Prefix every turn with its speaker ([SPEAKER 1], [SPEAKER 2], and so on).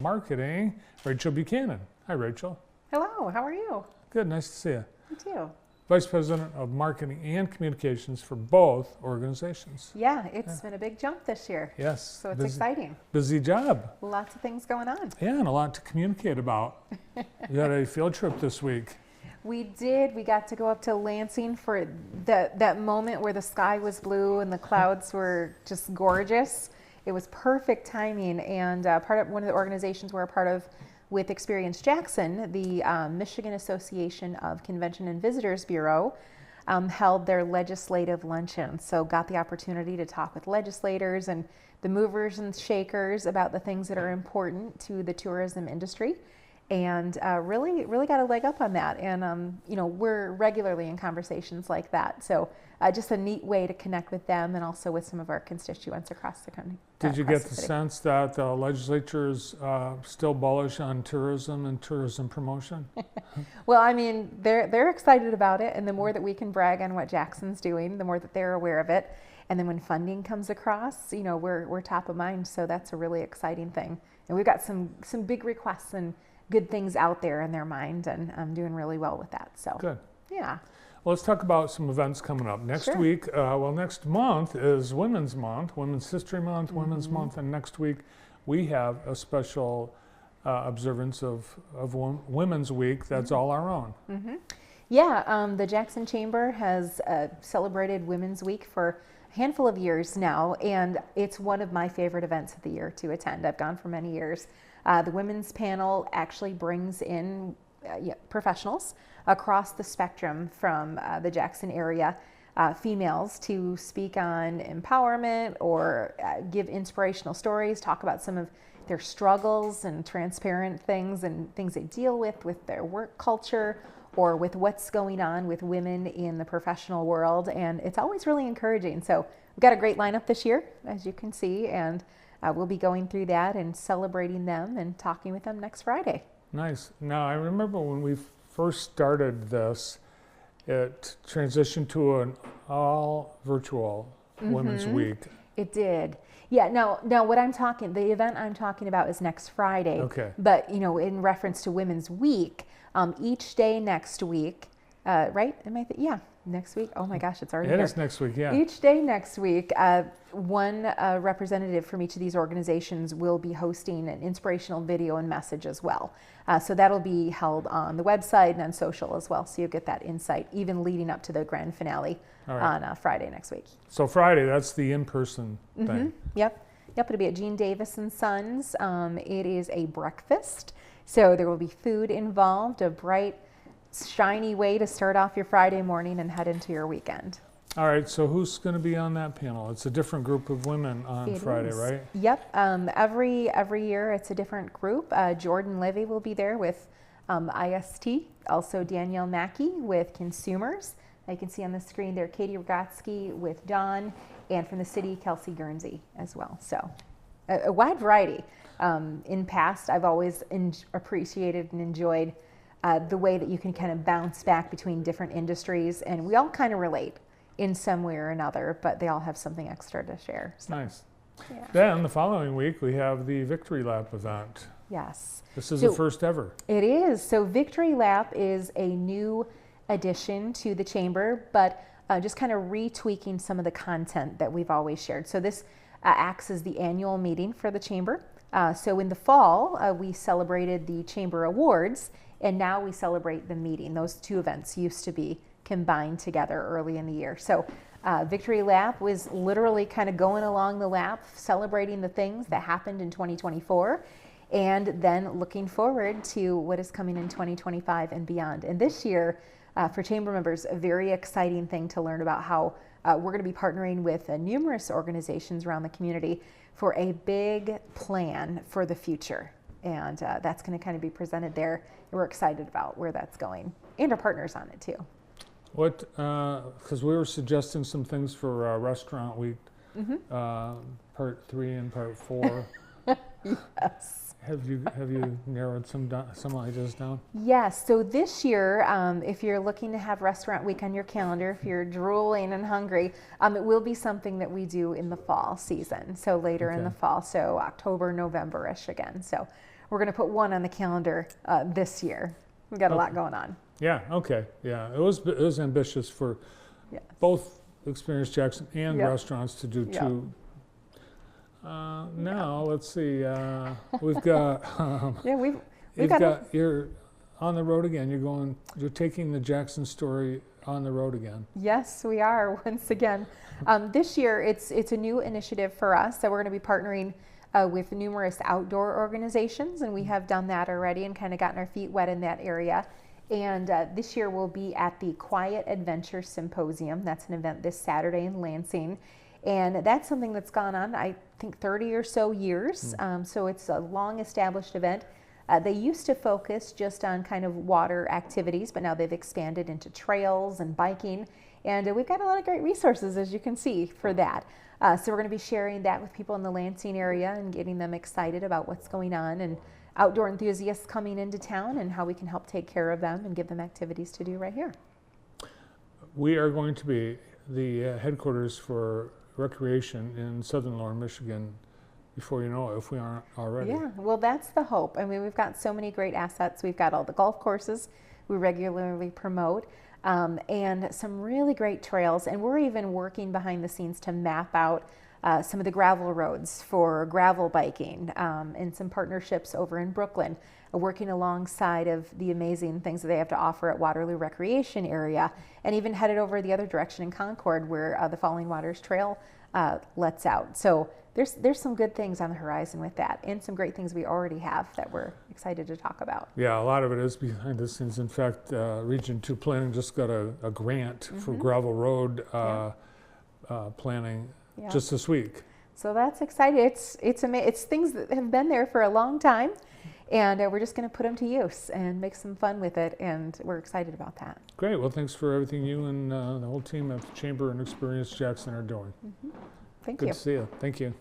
[SPEAKER 1] Marketing, Rachel Buchanan. Hi, Rachel.
[SPEAKER 2] Hello, how are you?
[SPEAKER 1] Good, nice to see you.
[SPEAKER 2] You too.
[SPEAKER 1] Vice President of Marketing and Communications for both organizations.
[SPEAKER 2] Yeah, it's been a big jump this year.
[SPEAKER 1] Yes.
[SPEAKER 2] So it's exciting.
[SPEAKER 1] Busy job.
[SPEAKER 2] Lots of things going on.
[SPEAKER 1] Yeah, and a lot to communicate about. You had a field trip this week.
[SPEAKER 2] We did. We got to go up to Lansing for that moment where the sky was blue and the clouds were just gorgeous. It was perfect timing, and one of the organizations we're a part of with Experience Jackson, the Michigan Association of Convention and Visitors Bureau, held their legislative luncheon. So got the opportunity to talk with legislators and the movers and shakers about the things that are important to the tourism industry, and really got a leg up on that. And we're regularly in conversations like that. So just a neat way to connect with them and also with some of our constituents across the country.
[SPEAKER 1] Did you get the sense that the legislature is still bullish on tourism and tourism promotion?
[SPEAKER 2] Well, I mean, they're excited about it, and the more that we can brag on what Jackson's doing, the more that they're aware of it. And then when funding comes across, we're top of mind. So that's a really exciting thing. And we've got some big requests and good things out there in their mind, and I'm doing really well with that. So
[SPEAKER 1] good.
[SPEAKER 2] Yeah.
[SPEAKER 1] Well, let's talk about some events coming up. Next week, next month is Women's Month, Women's History Month, Women's Month, and next week we have a special observance of Women's Week that's all our own.
[SPEAKER 2] Yeah, the Jackson Chamber has celebrated Women's Week for a handful of years now, and it's one of my favorite events of the year to attend. I've gone for many years. The women's panel actually brings in professionals across the spectrum from the Jackson area, females, to speak on empowerment or give inspirational stories, talk about some of their struggles and transparent things and things they deal with their work culture or with what's going on with women in the professional world. And it's always really encouraging. So we've got a great lineup this year, as you can see, and we'll be going through that and celebrating them and talking with them next Friday.
[SPEAKER 1] Nice. Now, I remember when we first started this, it transitioned to an all virtual Women's Week.
[SPEAKER 2] It did. Yeah, now the event I'm talking about is next Friday.
[SPEAKER 1] Okay.
[SPEAKER 2] But, in reference to Women's Week, each day next week, right? Next week. Oh my gosh, it's already here.
[SPEAKER 1] It is next week, yeah.
[SPEAKER 2] Each day next week, one representative from each of these organizations will be hosting an inspirational video and message as well. So that'll be held on the website and on social as well. So you'll get that insight, even leading up to the grand finale on Friday next week.
[SPEAKER 1] So Friday, that's the in-person thing.
[SPEAKER 2] Yep. It'll be at Gene Davis and Sons. It is a breakfast. So there will be food involved, a bright, shiny way to start off your Friday morning and head into your weekend.
[SPEAKER 1] All right, so who's going to be on that panel? It's a different group of women on Friday, right?
[SPEAKER 2] Yep. Every year it's a different group. Jordan Levy will be there with IST, also Danielle Mackey with Consumers. You can see on the screen there Katie Rogotsky with Dawn, and from the city, Kelsey Guernsey as well. So a wide variety. In past, I've always appreciated and enjoyed the way that you can kind of bounce back between different industries, and we all kind of relate in some way or another, but they all have something extra to share. So,
[SPEAKER 1] nice.
[SPEAKER 2] Yeah.
[SPEAKER 1] Then the following week we have the Victory Lap event.
[SPEAKER 2] Yes.
[SPEAKER 1] This is the first ever.
[SPEAKER 2] It is. So Victory Lap is a new addition to the chamber, but just kind of retweaking some of the content that we've always shared. So this acts as the annual meeting for the chamber. So in the fall, we celebrated the Chamber Awards, and now we celebrate the meeting. Those two events used to be combined together early in the year. So Victory Lap was literally kind of going along the lap, celebrating the things that happened in 2024, and then looking forward to what is coming in 2025 and beyond. And this year, for chamber members, a very exciting thing to learn about how we're going to be partnering with numerous organizations around the community for a big plan for the future. And that's going to kind of be presented there. And we're excited about where that's going and our partners on it too.
[SPEAKER 1] Because we were suggesting some things for Restaurant Week, part 3 and part 4.
[SPEAKER 2] Yes.
[SPEAKER 1] Have you narrowed some ideas down?
[SPEAKER 2] Yes. So this year, if you're looking to have Restaurant Week on your calendar, if you're drooling and hungry, it will be something that we do in the fall season. So later in the fall, so October, November-ish again. So we're going to put one on the calendar this year. We've got a lot going on.
[SPEAKER 1] Yeah, okay, yeah. It was ambitious for
[SPEAKER 2] Yes.
[SPEAKER 1] both Experience Jackson and
[SPEAKER 2] Yep.
[SPEAKER 1] restaurants to do
[SPEAKER 2] Yep.
[SPEAKER 1] two. Now, let's see, we've got,
[SPEAKER 2] Yeah, we've
[SPEAKER 1] you've
[SPEAKER 2] got
[SPEAKER 1] got, you're on the road again. You're taking the Jackson story on the road again.
[SPEAKER 2] Yes, we are once again. This year, it's a new initiative for us. So we're going to be partnering with numerous outdoor organizations, and we have done that already and kind of gotten our feet wet in that area. And this year we'll be at the Quiet Adventure Symposium. That's an event this Saturday in Lansing. And that's something that's gone on, I think, 30 or so years. So it's a long established event. They used to focus just on kind of water activities, but now they've expanded into trails and biking. And we've got a lot of great resources, as you can see, for that. So we're going to be sharing that with people in the Lansing area and getting them excited about what's going on, and outdoor enthusiasts coming into town and how we can help take care of them and give them activities to do right here.
[SPEAKER 1] We are going to be the headquarters for recreation in southern Lower Michigan before you know it, if we aren't already.
[SPEAKER 2] Yeah, well, that's the hope. I mean, we've got so many great assets. We've got all the golf courses we regularly promote, and some really great trails. And we're even working behind the scenes to map out some of the gravel roads for gravel biking, and some partnerships over in Brooklyn, working alongside of the amazing things that they have to offer at Waterloo Recreation Area, and even headed over the other direction in Concord, where the Falling Waters Trail lets out. So there's some good things on the horizon with that, and some great things we already have that we're excited to talk about.
[SPEAKER 1] Yeah, a lot of it is behind the scenes. In fact, Region 2 Planning just got a grant for gravel road planning just this week.
[SPEAKER 2] So that's exciting. It's things that have been there for a long time, and we're just going to put them to use and make some fun with it, and we're excited about that.
[SPEAKER 1] Great. Well, thanks for everything you and the whole team at the Chamber and Experience Jackson are doing.
[SPEAKER 2] Thank
[SPEAKER 1] Good
[SPEAKER 2] you.
[SPEAKER 1] to see you. Thank you.